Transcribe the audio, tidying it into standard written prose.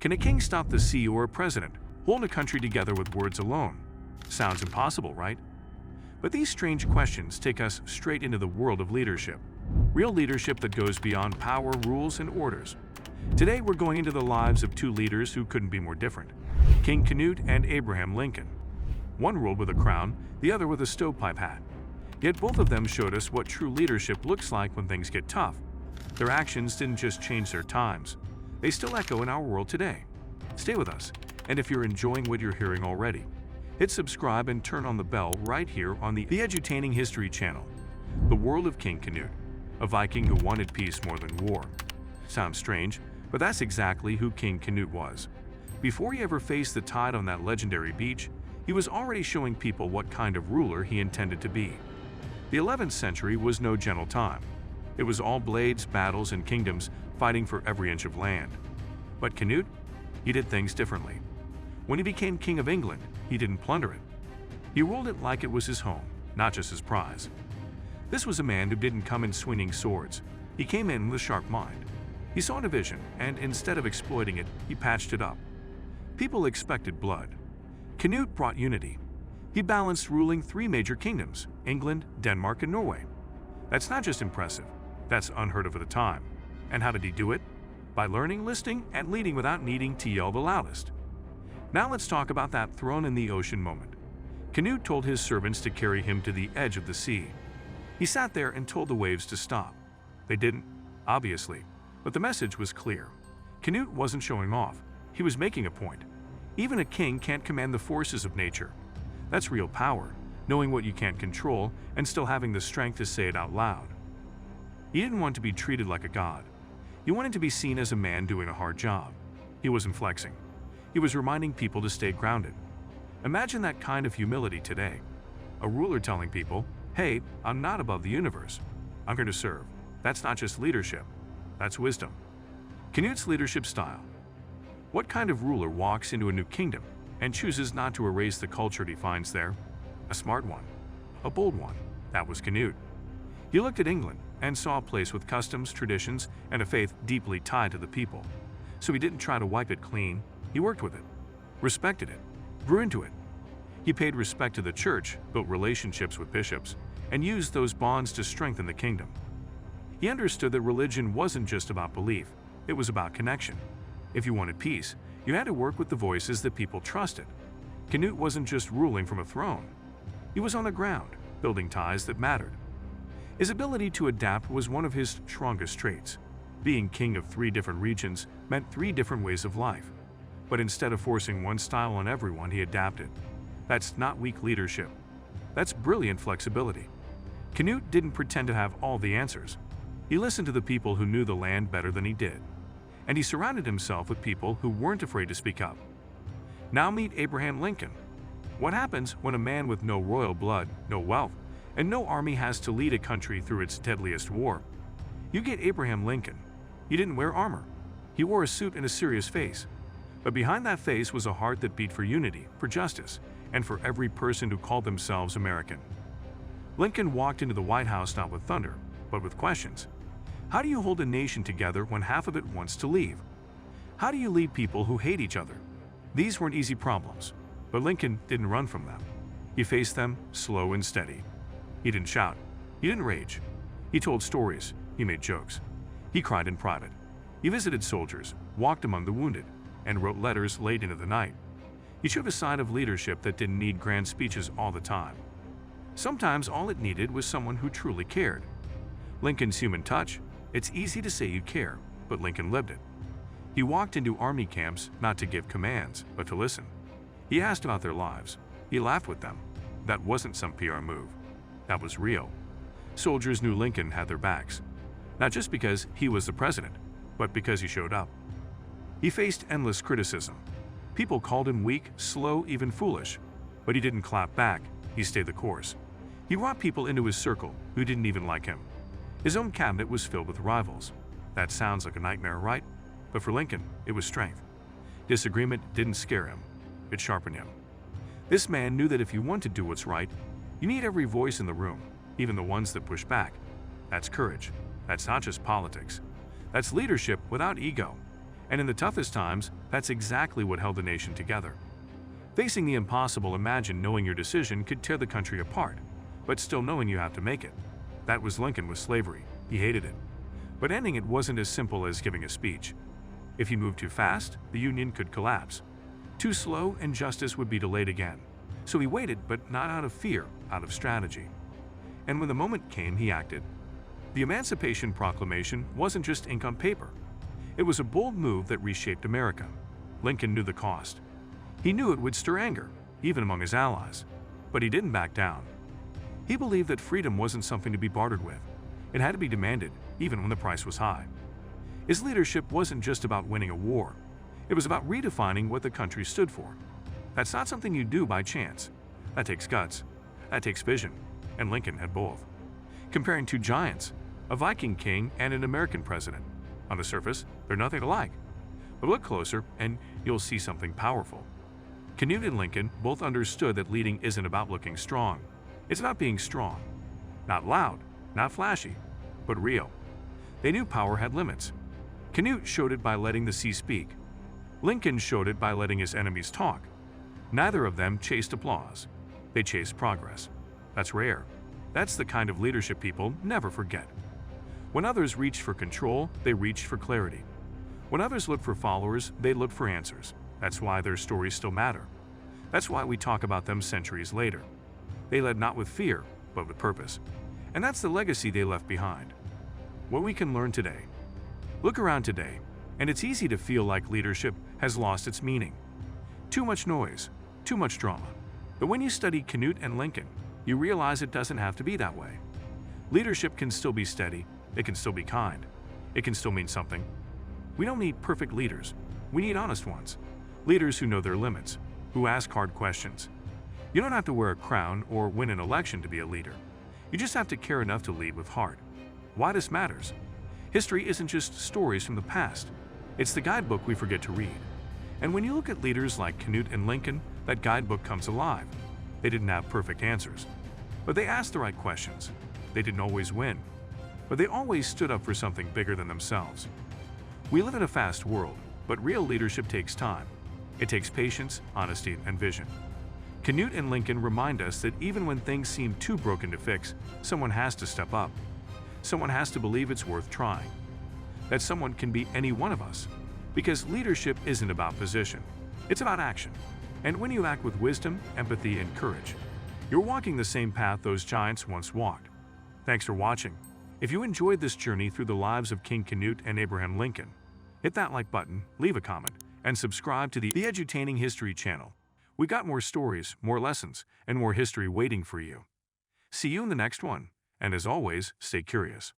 Can a king stop the sea or a president hold a country together with words alone? Sounds impossible, right? But these strange questions take us straight into the world of leadership. Real leadership that goes beyond power, rules, and orders. Today we're going into the lives of two leaders who couldn't be more different. King Canute and Abraham Lincoln. One ruled with a crown, the other with a stovepipe hat. Yet both of them showed us what true leadership looks like when things get tough. Their actions didn't just change their times. They still echo in our world today. Stay with us, and if you're enjoying what you're hearing already, hit subscribe and turn on the bell right here on the Edutaining History channel. The world of King Canute, a Viking who wanted peace more than war. Sounds strange, but that's exactly who King Canute was. Before he ever faced the tide on that legendary beach, he was already showing people what kind of ruler he intended to be. The 11th century was no gentle time. It was all blades, battles, and kingdoms fighting for every inch of land. But Canute, he did things differently. When he became King of England, he didn't plunder it. He ruled it like it was his home, not just his prize. This was a man who didn't come in swinging swords. He came in with a sharp mind. He saw a vision, and instead of exploiting it, he patched it up. People expected blood. Canute brought unity. He balanced ruling three major kingdoms, England, Denmark, and Norway. That's not just impressive, that's unheard of at the time. And how did he do it? By learning, listening, and leading without needing to yell the loudest. Now let's talk about that throne in the ocean moment. Canute told his servants to carry him to the edge of the sea. He sat there and told the waves to stop. They didn't, obviously, but the message was clear. Canute wasn't showing off. He was making a point. Even a king can't command the forces of nature. That's real power, knowing what you can't control and still having the strength to say it out loud. He didn't want to be treated like a god. He wanted to be seen as a man doing a hard job. He wasn't flexing. He was reminding people to stay grounded. Imagine that kind of humility today. A ruler telling people, hey, I'm not above the universe. I'm going to serve. That's not just leadership. That's wisdom. Canute's leadership style. What kind of ruler walks into a new kingdom and chooses not to erase the culture he finds there? A smart one. A bold one. That was Canute. He looked at England and saw a place with customs, traditions, and a faith deeply tied to the people. So he didn't try to wipe it clean. He worked with it, respected it, grew into it. He paid respect to the church, built relationships with bishops, and used those bonds to strengthen the kingdom. He understood that religion wasn't just about belief, it was about connection. If you wanted peace, you had to work with the voices that people trusted. Canute wasn't just ruling from a throne. He was on the ground, building ties that mattered. His ability to adapt was one of his strongest traits. Being king of three different regions meant three different ways of life. But instead of forcing one style on everyone, he adapted. That's not weak leadership. That's brilliant flexibility. Canute didn't pretend to have all the answers. He listened to the people who knew the land better than he did. And he surrounded himself with people who weren't afraid to speak up. Now meet Abraham Lincoln. What happens when a man with no royal blood, no wealth, and no army has to lead a country through its deadliest war? You get Abraham Lincoln. He didn't wear armor. He wore a suit and a serious face. But behind that face was a heart that beat for unity, for justice, and for every person who called themselves American. Lincoln walked into the White House not with thunder, but with questions. How do you hold a nation together when half of it wants to leave? How do you lead people who hate each other? These weren't easy problems, but Lincoln didn't run from them. He faced them slow and steady. He didn't shout. He didn't rage. He told stories. He made jokes. He cried in private. He visited soldiers, walked among the wounded, and wrote letters late into the night. He showed a side of leadership that didn't need grand speeches all the time. Sometimes all it needed was someone who truly cared. Lincoln's human touch. It's easy to say you care, but Lincoln lived it. He walked into army camps not to give commands, but to listen. He asked about their lives. He laughed with them. That wasn't some PR move. That was real. Soldiers knew Lincoln had their backs, not just because he was the president, but because he showed up. He faced endless criticism. People called him weak, slow, even foolish, but he didn't clap back. He stayed the course. He brought people into his circle who didn't even like him. His own cabinet was filled with rivals. That sounds like a nightmare, right? But for Lincoln, it was strength. Disagreement didn't scare him. It sharpened him. This man knew that if you want to do what's right, you need every voice in the room, even the ones that push back. That's courage. That's not just politics. That's leadership without ego. And in the toughest times, that's exactly what held the nation together. Facing the impossible, imagine knowing your decision could tear the country apart, but still knowing you have to make it. That was Lincoln with slavery. He hated it. But ending it wasn't as simple as giving a speech. If he moved too fast, the Union could collapse. Too slow, and justice would be delayed again. So he waited, but not out of fear, out of strategy. And when the moment came, he acted. The Emancipation Proclamation wasn't just ink on paper. It was a bold move that reshaped America. Lincoln knew the cost. He knew it would stir anger, even among his allies. But he didn't back down. He believed that freedom wasn't something to be bartered with. It had to be demanded, even when the price was high. His leadership wasn't just about winning a war. It was about redefining what the country stood for. That's not something you do by chance. That takes guts. That takes vision. And Lincoln had both. Comparing two giants, a Viking king and an American president. On the surface, they're nothing alike. But look closer and you'll see something powerful. Canute and Lincoln both understood that leading isn't about looking strong. It's about being strong. Not loud, not flashy, but real. They knew power had limits. Canute showed it by letting the sea speak. Lincoln showed it by letting his enemies talk. Neither of them chased applause. They chased progress. That's rare. That's the kind of leadership people never forget. When others reached for control, they reached for clarity. When others looked for followers, they looked for answers. That's why their stories still matter. That's why we talk about them centuries later. They led not with fear, but with purpose. And that's the legacy they left behind. What we can learn today. Look around today, and it's easy to feel like leadership has lost its meaning. Too much noise, too much drama. But when you study Canute and Lincoln, you realize it doesn't have to be that way. Leadership can still be steady, it can still be kind, it can still mean something. We don't need perfect leaders, we need honest ones. Leaders who know their limits, who ask hard questions. You don't have to wear a crown or win an election to be a leader. You just have to care enough to lead with heart. Why this matters? History isn't just stories from the past. It's the guidebook we forget to read. And when you look at leaders like Canute and Lincoln, that guidebook comes alive. They didn't have perfect answers, but they asked the right questions. They didn't always win, but they always stood up for something bigger than themselves. We live in a fast world, but real leadership takes time. It takes patience, honesty, and vision. Canute and Lincoln remind us that even when things seem too broken to fix, someone has to step up. Someone has to believe it's worth trying. That someone can be any one of us. Because leadership isn't about position. It's about action. And when you act with wisdom, empathy, and courage, you're walking the same path those giants once walked. Thanks for watching. If you enjoyed this journey through the lives of King Canute and Abraham Lincoln, hit that like button, leave a comment, and subscribe to the Edutaining History channel. We got more stories, more lessons, and more history waiting for you. See you in the next one, and as always, stay curious.